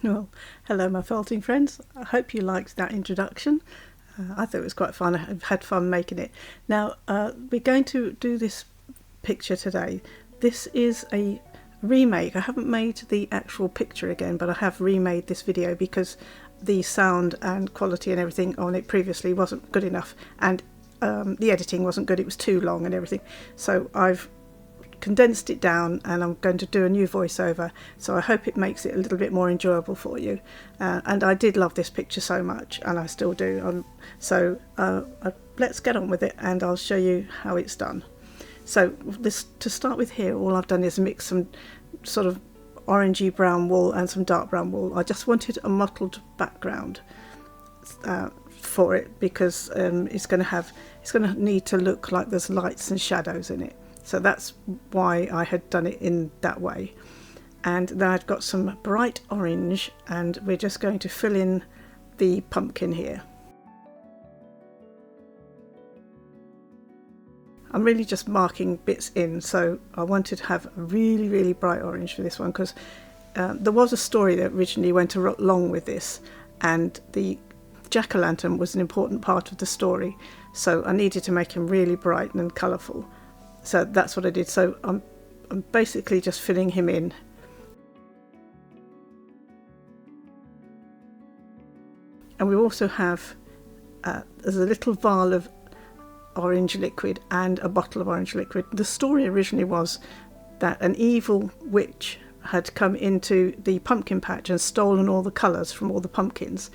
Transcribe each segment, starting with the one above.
Well, hello my felting friends. I hope you liked that introduction. I thought it was quite fun. I've had fun making it. Now, we're going to do this picture today. This is a remake. I haven't made the actual picture again, but I have remade this video because the sound and quality and everything on it previously wasn't good enough, and the editing wasn't good. It was too long and everything. So I've condensed it down and I'm going to do a new voiceover, so I hope it makes it a little bit more enjoyable for you. And I did love this picture so much, and I still do. Let's get on with it and I'll show you how it's done. So to start with here, all I've done is mix some sort of orangey brown wool and some dark brown wool. I just wanted a mottled background for it because it's going to need to look like there's lights and shadows in it. So that's why I had done it in that way. And then I've got some bright orange, and we're just going to fill in the pumpkin here. I'm really just marking bits in, so I wanted to have a really, really bright orange for this one because there was a story that originally went along with this, and the jack-o'-lantern was an important part of the story, so I needed to make him really bright and colourful. So that's what I did. So I'm basically just filling him in. And we also have there's a little vial of orange liquid and a bottle of orange liquid. The story originally was that an evil witch had come into the pumpkin patch and stolen all the colours from all the pumpkins,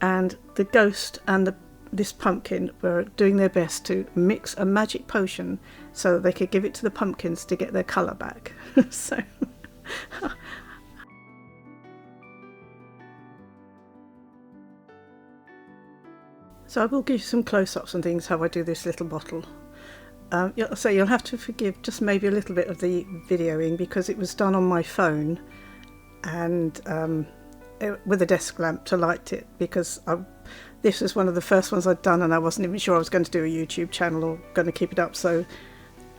and the ghost and this pumpkin were doing their best to mix a magic potion so that they could give it to the pumpkins to get their colour back. So I will give you some close-ups and things how I do this little bottle. So you'll have to forgive just maybe a little bit of the videoing because it was done on my phone and with a desk lamp to light it, because this was one of the first ones I'd done and I wasn't even sure I was going to do a YouTube channel or going to keep it up, so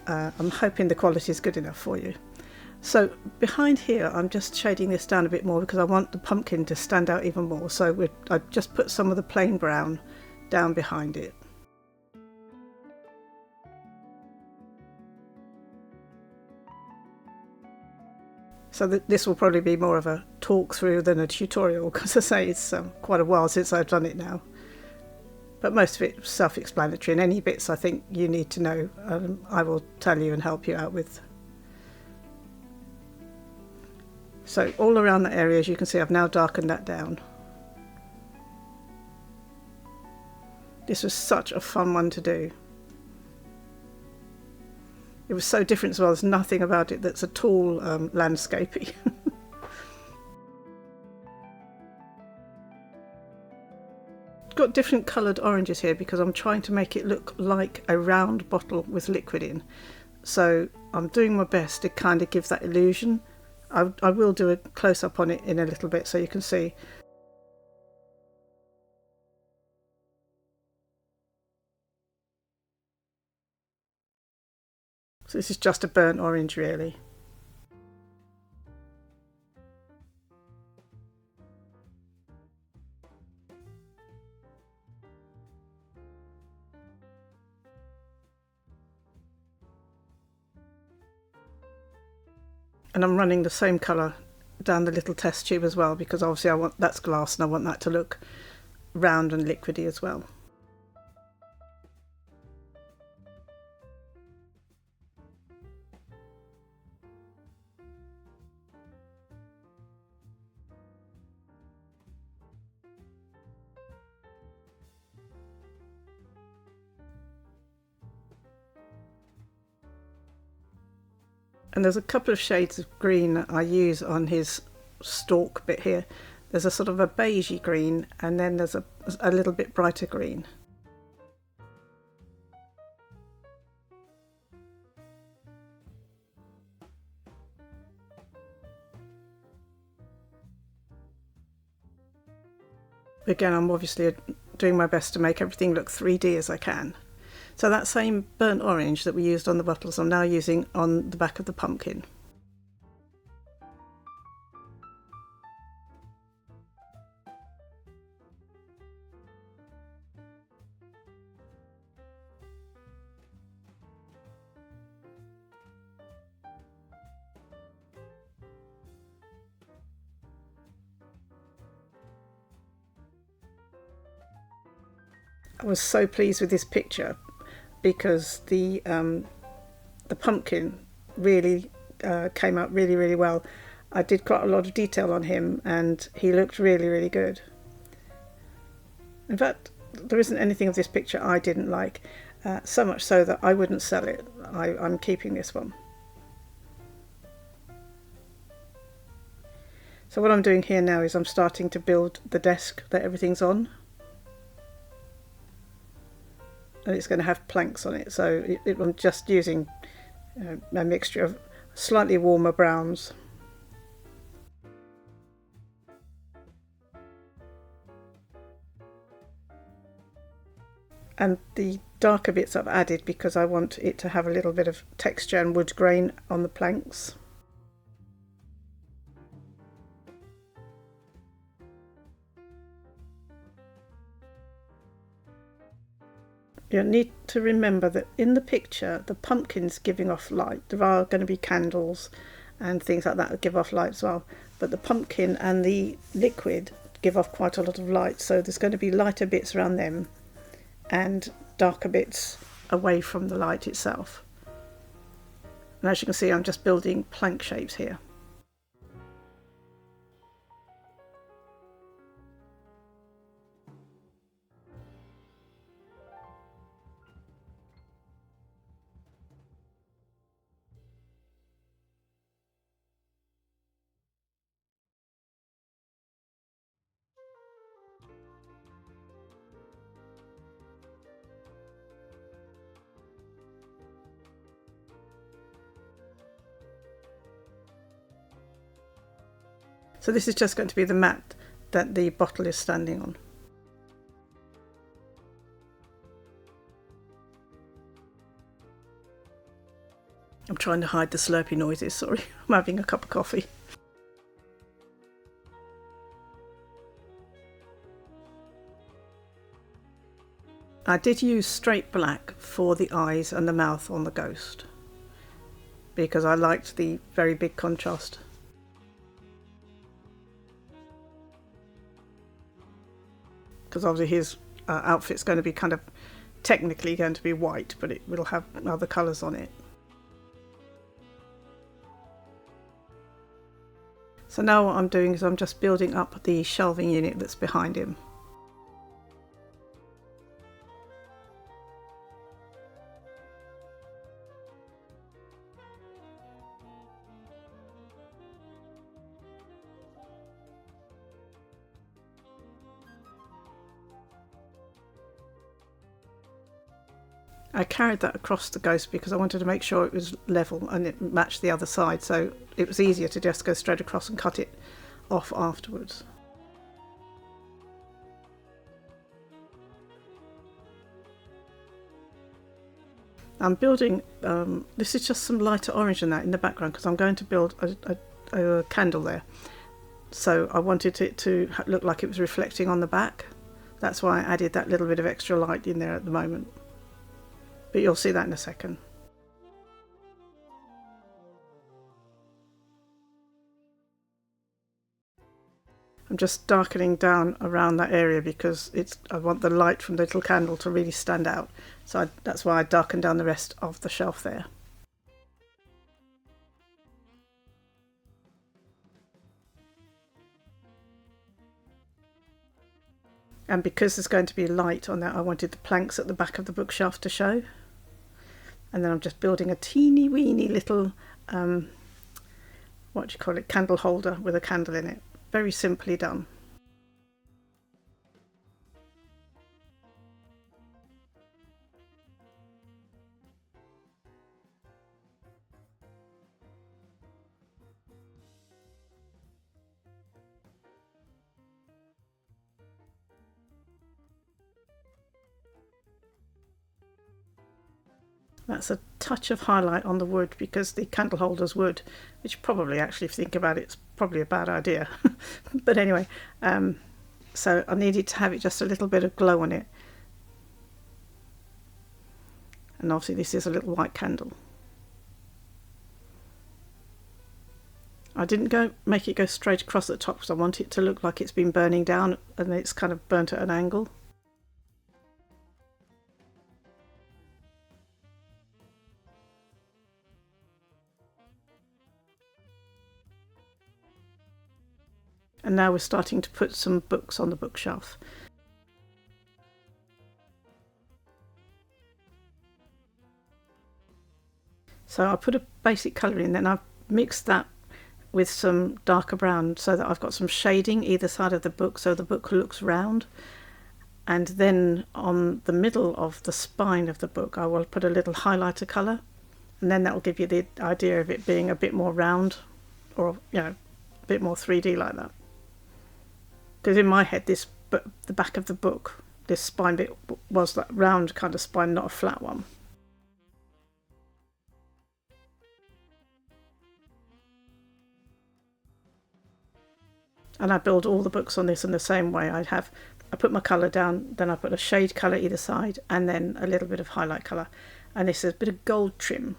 I'm hoping the quality is good enough for you. So behind here I'm just shading this down a bit more because I want the pumpkin to stand out even more, so I just put some of the plain brown down behind it. So this will probably be more of a talk through than a tutorial because I say it's quite a while since I've done it now. But most of it is self-explanatory, and any bits I think you need to know I will tell you and help you out with. So all around that area, as you can see, I've now darkened that down. This was such a fun one to do. It was so different as well. There's nothing about it that's at all landscapey. Got different coloured oranges here because I'm trying to make it look like a round bottle with liquid in. So I'm doing my best to kind of give that illusion. I will do a close-up on it in a little bit so you can see. So this is just a burnt orange really. And I'm running the same colour down the little test tube as well because obviously that's glass and I want that to look round and liquidy as well. And there's a couple of shades of green that I use on his stalk bit here. There's a sort of a beigey green, and then there's a little bit brighter green. Again, I'm obviously doing my best to make everything look 3D as I can. So that same burnt orange that we used on the bottles, I'm now using on the back of the pumpkin. I was so pleased with this picture because the pumpkin really came out really well. I did quite a lot of detail on him and he looked really good. In fact, there isn't anything of this picture I didn't like, so much so that I wouldn't sell it. I'm keeping this one. So what I'm doing here now is I'm starting to build the desk that everything's on. And it's going to have planks on it, so I'm just using a mixture of slightly warmer browns. And the darker bits I've added because I want it to have a little bit of texture and wood grain on the planks. You need to remember that in the picture the pumpkin's giving off light. There are going to be candles and things like that give off light as well, but the pumpkin and the liquid give off quite a lot of light, so there's going to be lighter bits around them and darker bits away from the light itself. And as you can see, I'm just building plank shapes here. So this is just going to be the mat that the bottle is standing on. I'm trying to hide the slurpy noises, sorry, I'm having a cup of coffee. I did use straight black for the eyes and the mouth on the ghost because I liked the very big contrast. Because obviously his outfit's going to be kind of technically going to be white, but it will have other colours on it. So now what I'm doing is I'm just building up the shelving unit that's behind him. I carried that across the ghost because I wanted to make sure it was level and it matched the other side, so it was easier to just go straight across and cut it off afterwards. I'm building, this is just some lighter orange in that in the background because I'm going to build a candle there. So I wanted it to look like it was reflecting on the back. That's why I added that little bit of extra light in there at the moment. But you'll see that in a second. I'm just darkening down around that area because I want the light from the little candle to really stand out. So that's why I darkened down the rest of the shelf there. And because there's going to be light on that, I wanted the planks at the back of the bookshelf to show. And then I'm just building a teeny weeny little, what do you call it, candle holder with a candle in it. Very simply done. That's a touch of highlight on the wood because the candle holder's wood, which probably actually, if you think about it, it's probably a bad idea. But anyway, so I needed to have it just a little bit of glow on it. And obviously this is a little white candle. I didn't make it go straight across the top because I want it to look like it's been burning down and it's kind of burnt at an angle. And now we're starting to put some books on the bookshelf. So I put a basic colour in, then I've mixed that with some darker brown so that I've got some shading either side of the book so the book looks round. And then on the middle of the spine of the book I will put a little highlighter colour, and then that will give you the idea of it being a bit more round, or a bit more 3D like that. Because in my head the back of the book, this spine bit was that round kind of spine, not a flat one. And I build all the books on this in the same way. I put my colour down, then I put a shade colour either side, and then a little bit of highlight colour. And this is a bit of gold trim,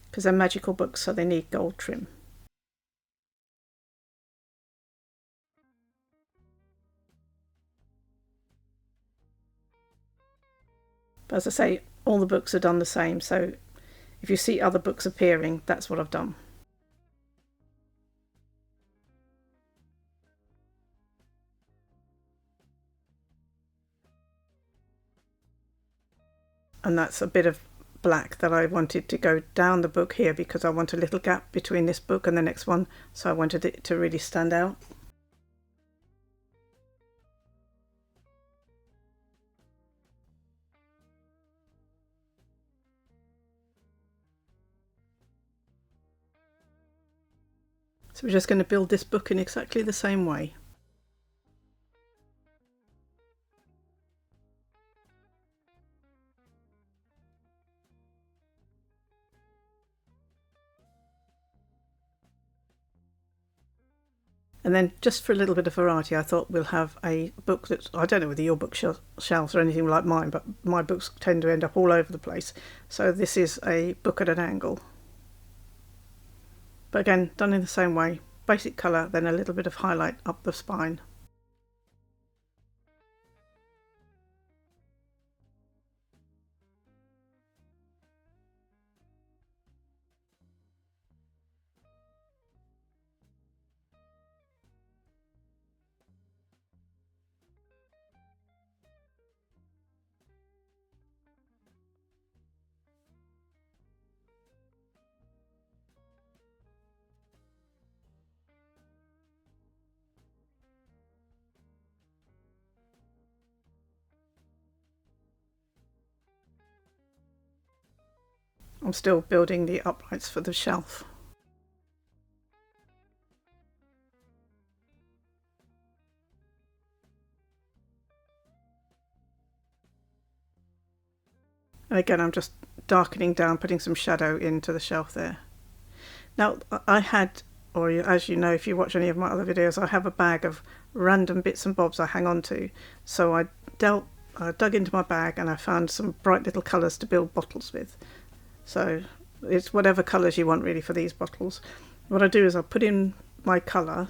because they're magical books, so they need gold trim. But as I say, all the books are done the same, so if you see other books appearing, that's what I've done. And that's a bit of black that I wanted to go down the book here because I want a little gap between this book and the next one, so I wanted it to really stand out. So we're just going to build this book in exactly the same way. And then just for a little bit of variety, I thought we'll have a book that, I don't know whether your bookshelves are anything like mine, but my books tend to end up all over the place. So this is a book at an angle. But again, done in the same way. Basic colour, then a little bit of highlight up the spine. I'm still building the uprights for the shelf. And again, I'm just darkening down, putting some shadow into the shelf there. Now, I had, or as you know, if you watch any of my other videos, I have a bag of random bits and bobs I hang on to. So I dug into my bag and I found some bright little colours to build bottles with. So it's whatever colours you want really for these bottles. What I do is I put in my colour,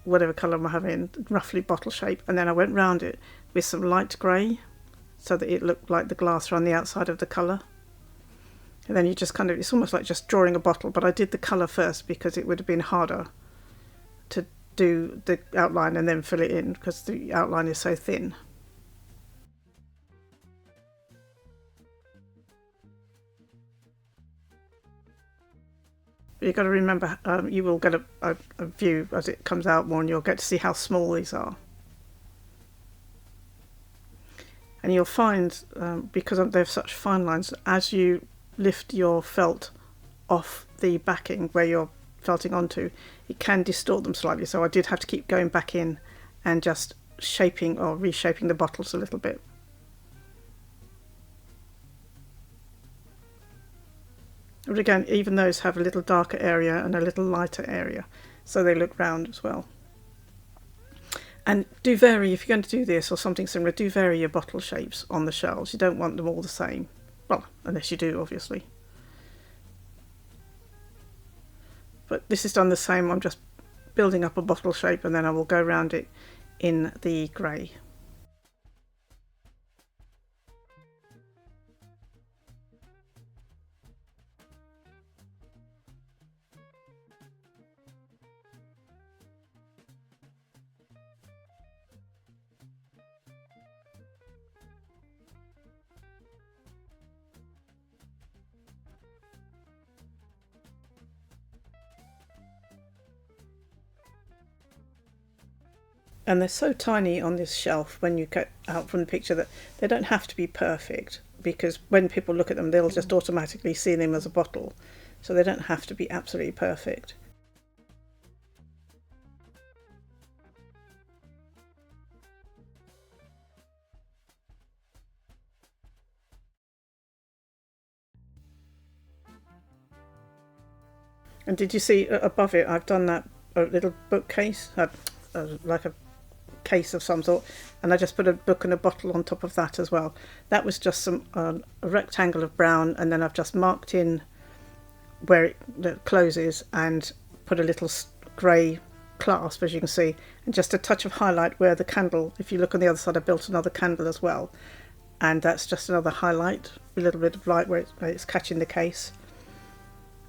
whatever colour I'm having, roughly bottle shape, and then I went round it with some light grey so that it looked like the glass around the outside of the colour. And then you just kind of, it's almost like just drawing a bottle, but I did the colour first because it would have been harder to do the outline and then fill it in because the outline is so thin. You've got to remember, you will get a view as it comes out more, and you'll get to see how small these are. And you'll find, because they have such fine lines, as you lift your felt off the backing where you're felting onto, it can distort them slightly. So I did have to keep going back in and just shaping or reshaping the bottles a little bit. But again, even those have a little darker area and a little lighter area, so they look round as well. And do vary, if you're going to do this or something similar, do vary your bottle shapes on the shells. You don't want them all the same. Well, unless you do, obviously. But this is done the same. I'm just building up a bottle shape and then I will go around it in the grey. And they're so tiny on this shelf when you get out from the picture that they don't have to be perfect, because when people look at them they'll just automatically see them as a bottle, so they don't have to be absolutely perfect. And did you see above it I've done that little bookcase, like a case of some sort, and I just put a book and a bottle on top of that as well. That was just some a rectangle of brown, and then I've just marked in where it closes and put a little grey clasp, as you can see, and just a touch of highlight where the candle, if you look on the other side, I built another candle as well, and that's just another highlight, a little bit of light where it's catching the case.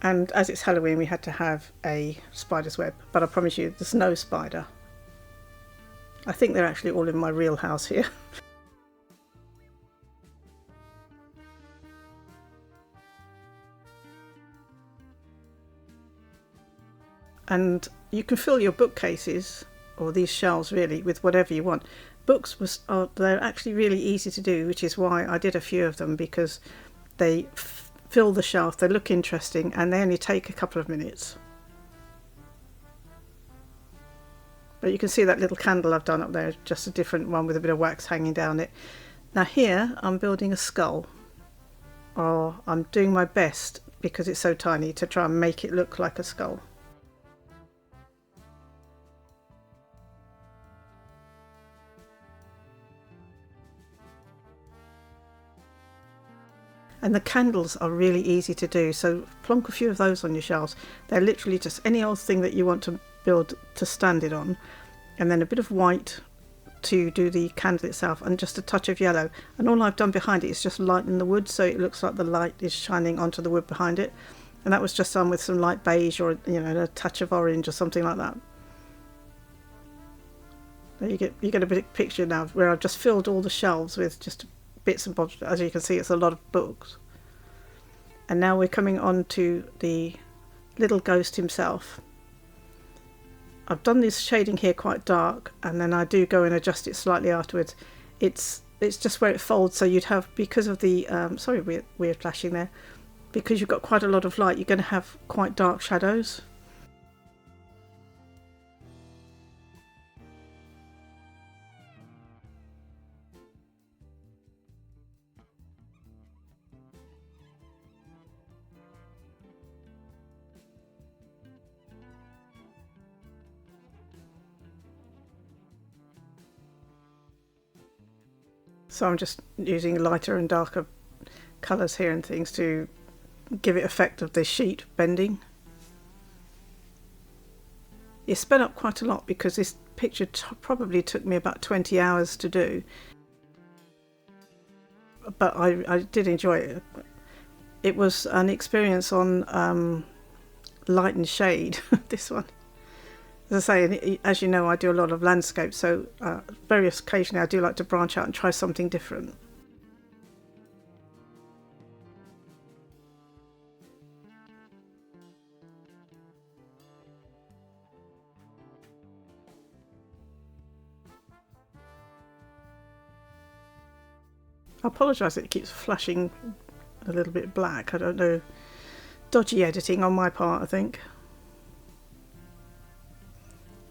And as it's Halloween we had to have a spider's web, but I promise you there's no spider. I think they're actually all in my real house here. And you can fill your bookcases, or these shelves really, with whatever you want. Books they're actually really easy to do, which is why I did a few of them, because they fill the shelf, they look interesting, and they only take a couple of minutes. But you can see that little candle I've done up there, just a different one with a bit of wax hanging down it. Now here I'm building a skull, or I'm doing my best, because it's so tiny, to try and make it look like a skull. And the candles are really easy to do, so plonk a few of those on your shelves. They're literally just any old thing that you want to build to stand it on, and then a bit of white to do the candle itself, and just a touch of yellow. And all I've done behind it is just lighten the wood, so it looks like the light is shining onto the wood behind it. And that was just done with some light beige, or a touch of orange or something like that. You get a bit picture now where I've just filled all the shelves with just bits and bobs. As you can see, it's a lot of books. And now we're coming on to the little ghost himself. I've done this shading here quite dark, and then I do go and adjust it slightly afterwards. It's just where it folds, so you'd have, because of the sorry, weird flashing there, because you've got quite a lot of light, you're going to have quite dark shadows. So I'm just using lighter and darker colours here and things to give it effect of the sheet bending. It sped up quite a lot because this picture probably took me about 20 hours to do. But I did enjoy it. It was an experience on light and shade, this one. As I say, as you know, I do a lot of landscape, so very occasionally I do like to branch out and try something different. I apologise that it keeps flashing a little bit black. I don't know. Dodgy editing on my part, I think.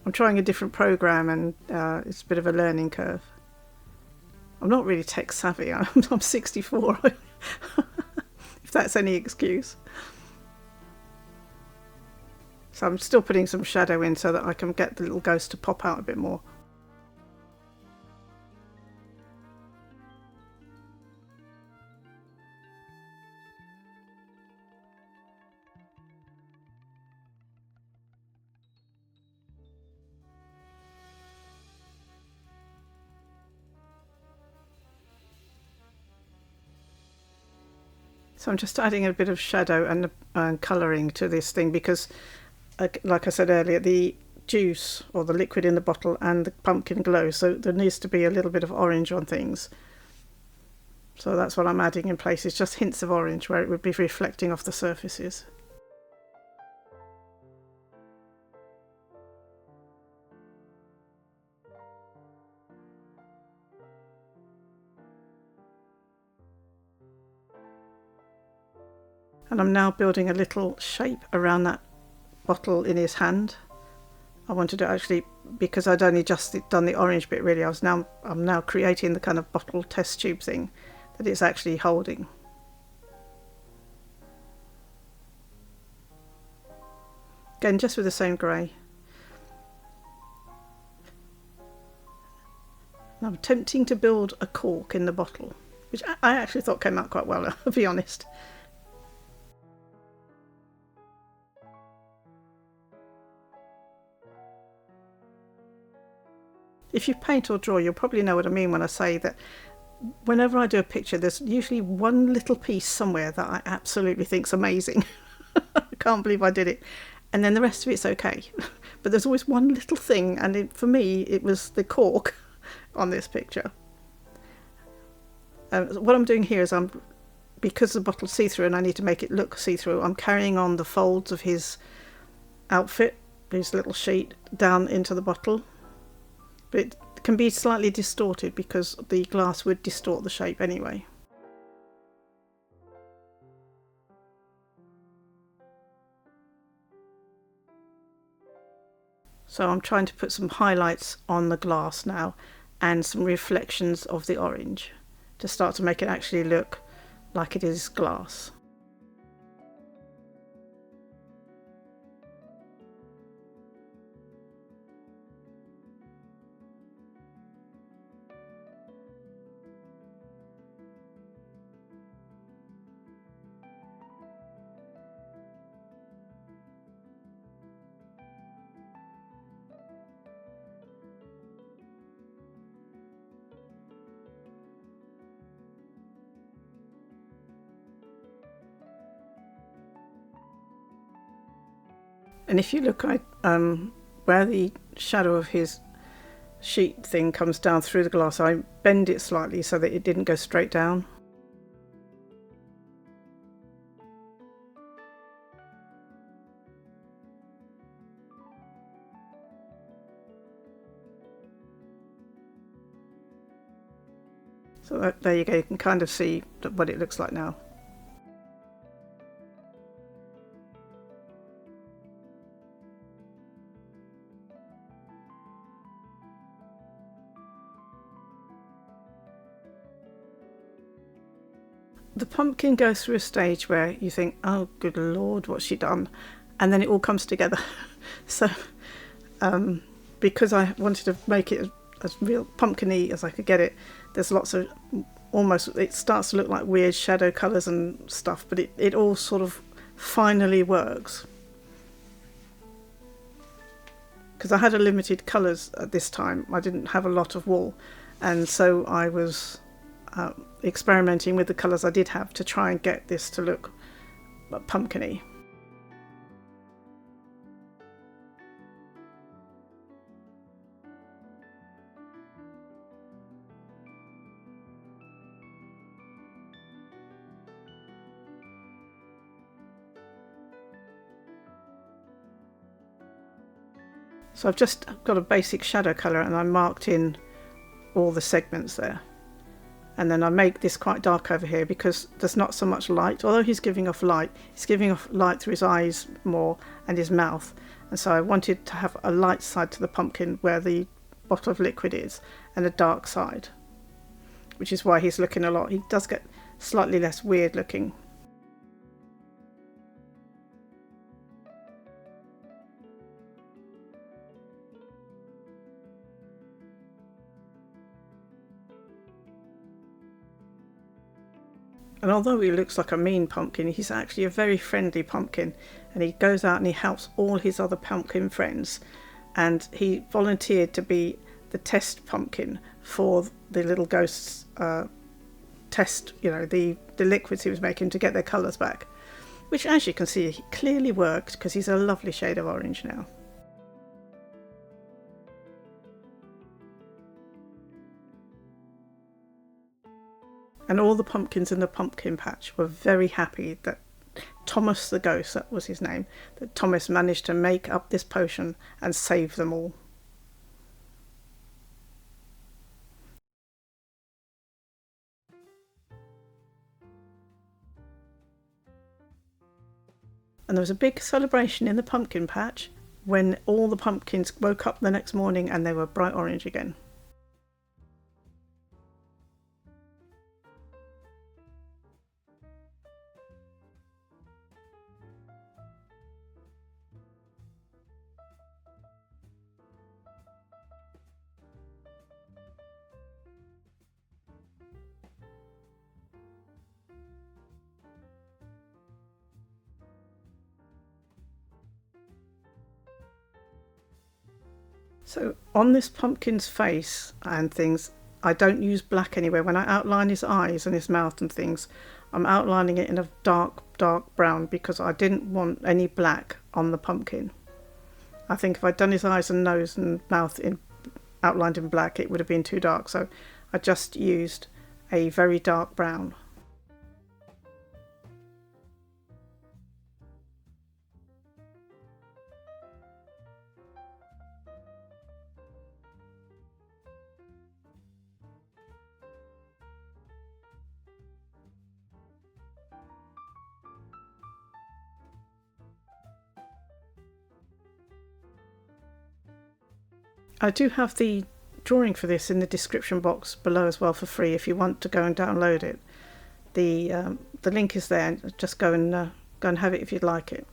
I'm trying a different program, and it's a bit of a learning curve. I'm not really tech savvy. I'm 64, if that's any excuse. So I'm still putting some shadow in so that I can get the little ghost to pop out a bit more. So I'm just adding a bit of shadow and colouring to this thing, because like I said earlier, the juice or the liquid in the bottle and the pumpkin glow, so there needs to be a little bit of orange on things. So that's what I'm adding in places, just hints of orange where it would be reflecting off the surfaces. And I'm now building a little shape around that bottle in his hand. I wanted to actually, because I'd only just done the orange bit really, I'm now creating the kind of bottle test tube thing that it's actually holding. Again, just with the same grey. And I'm attempting to build a cork in the bottle, which I actually thought came out quite well, I'll be honest. If you paint or draw, you'll probably know what I mean when I say that whenever I do a picture, there's usually one little piece somewhere that I absolutely think's amazing. I can't believe I did it. And then the rest of it's okay. But there's always one little thing, and for me, it was the cork on this picture. What I'm doing here is because the bottle's see-through and I need to make it look see-through, I'm carrying on the folds of his outfit, his little sheet, down into the bottle. But it can be slightly distorted because the glass would distort the shape anyway. So I'm trying to put some highlights on the glass now and some reflections of the orange to start to make it actually look like it is glass. And if you look at where the shadow of his sheet thing comes down through the glass, I bend it slightly so that it didn't go straight down. So there you go, you can kind of see what it looks like now. The pumpkin goes through a stage where you think, oh good lord, what's she done? And then it all comes together. So because I wanted to make it as real pumpkin-y as I could get it, there's lots of it starts to look like weird shadow colours and stuff, but it all sort of finally works. Because I had a limited colours at this time, I didn't have a lot of wool, and so I was experimenting with the colours I did have to try and get this to look pumpkin-y. So I've just got a basic shadow colour and I marked in all the segments there. And then I make this quite dark over here because there's not so much light. Although he's giving off light through his eyes more and his mouth. And so I wanted to have a light side to the pumpkin where the bottle of liquid is and a dark side, which is why he's looking a lot. He does get slightly less weird looking. And although he looks like a mean pumpkin, he's actually a very friendly pumpkin, and he goes out and he helps all his other pumpkin friends, and he volunteered to be the test pumpkin for the little ghosts test, the liquids he was making to get their colours back, which as you can see clearly worked because he's a lovely shade of orange now. And all the pumpkins in the pumpkin patch were very happy that Thomas the ghost, that was his name, that Thomas managed to make up this potion and save them all. And there was a big celebration in the pumpkin patch when all the pumpkins woke up the next morning and they were bright orange again. So on this pumpkin's face and things, I don't use black anywhere. When I outline his eyes and his mouth and things, I'm outlining it in a dark brown because I didn't want any black on the pumpkin. I think if I'd done his eyes and nose and mouth outlined in black, it would have been too dark. So I just used a very dark brown. I do have the drawing for this in the description box below as well for free if you want to go and download it. The link is there. Just go and have it if you'd like it.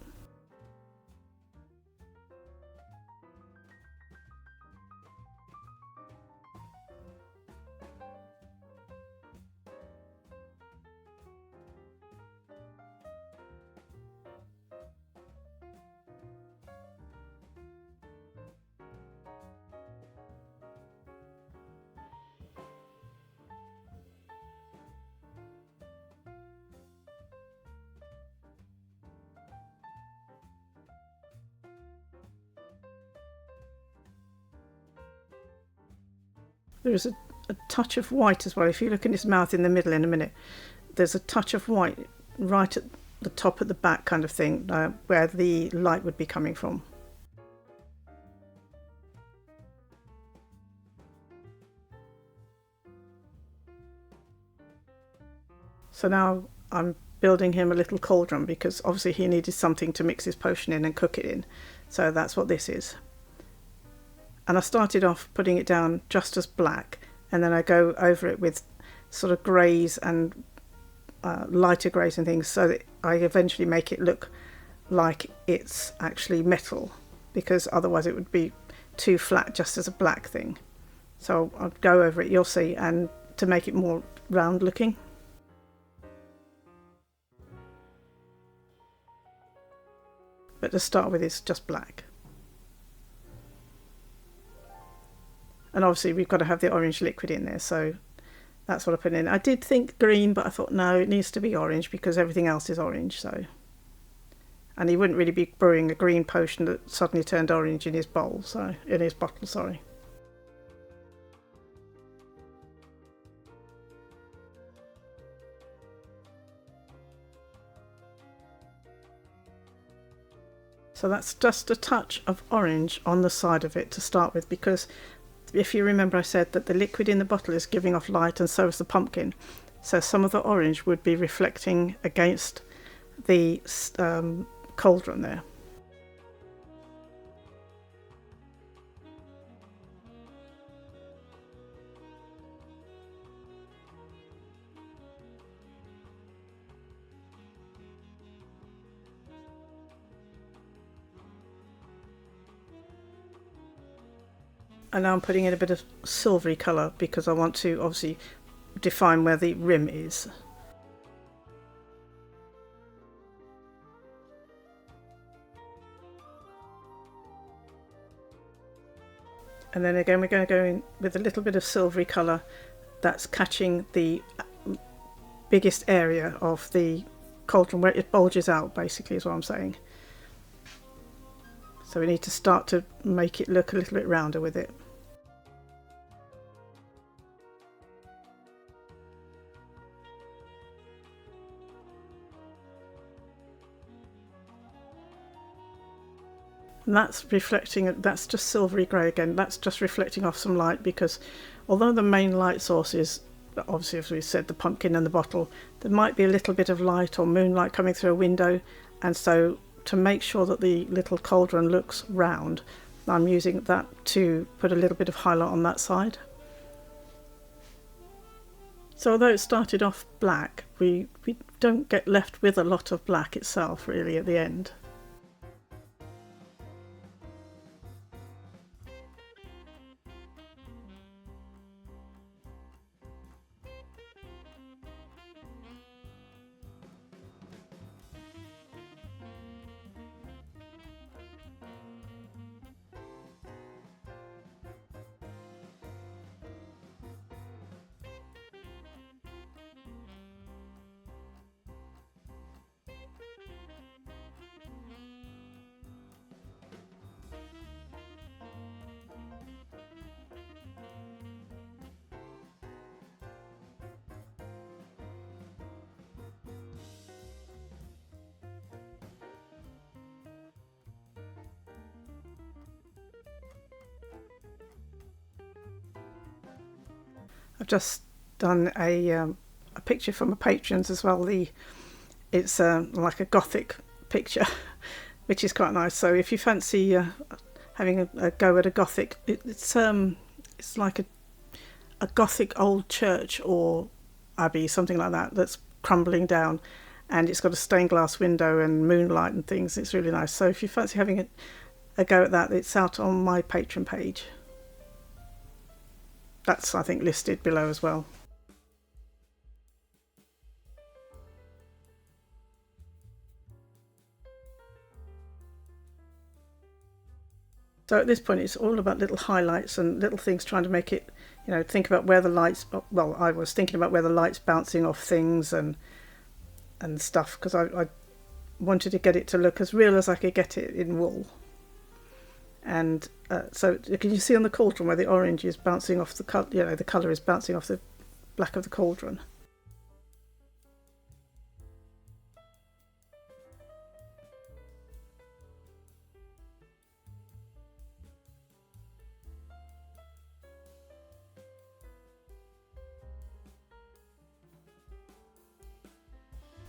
There is a touch of white as well. If you look in his mouth in the middle in a minute, there's a touch of white right at the top at the back kind of thing, where the light would be coming from. So now I'm building him a little cauldron because obviously he needed something to mix his potion in and cook it in. So that's what this is. And I started off putting it down just as black, and then I go over it with sort of greys and lighter greys and things, so that I eventually make it look like it's actually metal, because otherwise it would be too flat just as a black thing. So I'll go over it, you'll see, and to make it more round looking. But to start with, it's just black. And obviously we've got to have the orange liquid in there, so that's what I put in. I did think green, but I thought no, it needs to be orange because everything else is orange. So, and he wouldn't really be brewing a green potion that suddenly turned orange in his bowl, so in his bottle, sorry. So that's just a touch of orange on the side of it to start with, because if you remember, I said that the liquid in the bottle is giving off light, and so is the pumpkin. So some of the orange would be reflecting against the cauldron there. And now I'm putting in a bit of silvery colour because I want to obviously define where the rim is. And then again we're going to go in with a little bit of silvery colour that's catching the biggest area of the cauldron where it bulges out, basically, is what I'm saying. So we need to start to make it look a little bit rounder with it. And that's reflecting, that's just silvery grey again, that's just reflecting off some light, because although the main light source is obviously, as we said, the pumpkin and the bottle, there might be a little bit of light or moonlight coming through a window, and so to make sure that the little cauldron looks round, I'm using that to put a little bit of highlight on that side. So although it started off black, we don't get left with a lot of black itself really at the end. I've just done a picture for my patrons as well. It's like a gothic picture, which is quite nice. So if you fancy having a go at a gothic, it's like a gothic old church or abbey, something like that, that's crumbling down, and it's got a stained glass window and moonlight and things. It's really nice. So if you fancy having a go at that, it's out on my Patreon page. That's, I think, listed below as well. So at this point it's all about little highlights and little things, trying to make it, think about where the lights, well, I was thinking about where the light's bouncing off things and stuff, because I wanted to get it to look as real as I could get it in wool. And so can you see on the cauldron where the orange is bouncing off the colour, the colour is bouncing off the black of the cauldron.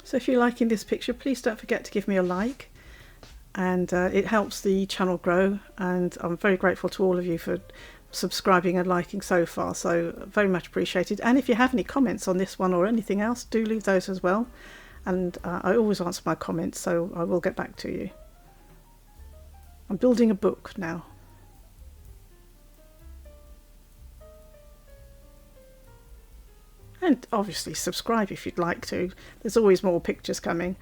So if you're liking this picture, please don't forget to give me a like. And it helps the channel grow, and I'm very grateful to all of you for subscribing and liking so far, so very much appreciated. And if you have any comments on this one or anything else, do leave those as well, and I always answer my comments, so I will get back to you. I'm building a book now. And obviously subscribe if you'd like to, there's always more pictures coming.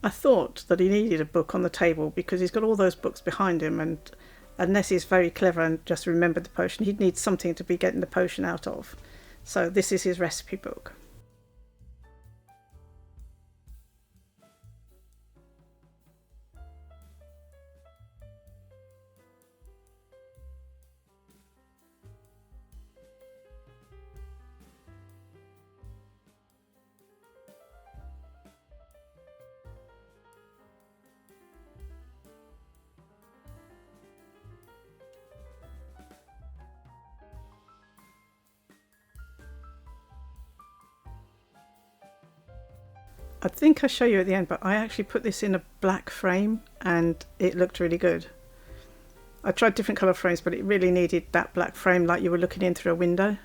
I thought that he needed a book on the table because he's got all those books behind him, and unless he's very clever and just remembered the potion, he'd need something to be getting the potion out of. So this is his recipe book. I think I'll show you at the end, but I actually put this in a black frame and it looked really good. I tried different colour frames, but it really needed that black frame like you were looking in through a window.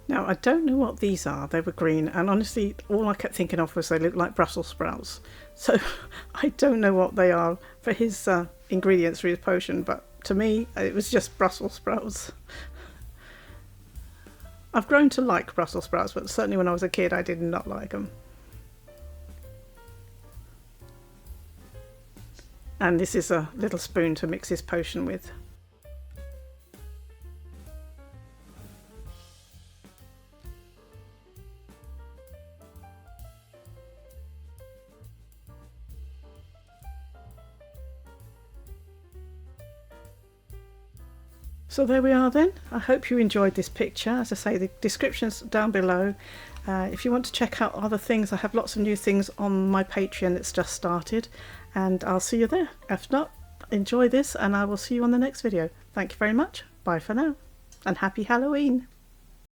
Now, I don't know what these are. They were green, and honestly, all I kept thinking of was they look like Brussels sprouts. So I don't know what they are for his ingredients for his potion, but to me, it was just Brussels sprouts. I've grown to like Brussels sprouts, but certainly when I was a kid, I did not like them. And this is a little spoon to mix his potion with. So there we are then. I hope you enjoyed this picture. As I say, the description's down below. If you want to check out other things, I have lots of new things on my Patreon that's just started, and I'll see you there. If not, enjoy this, and I will see you on the next video. Thank you very much. Bye for now, and happy Halloween.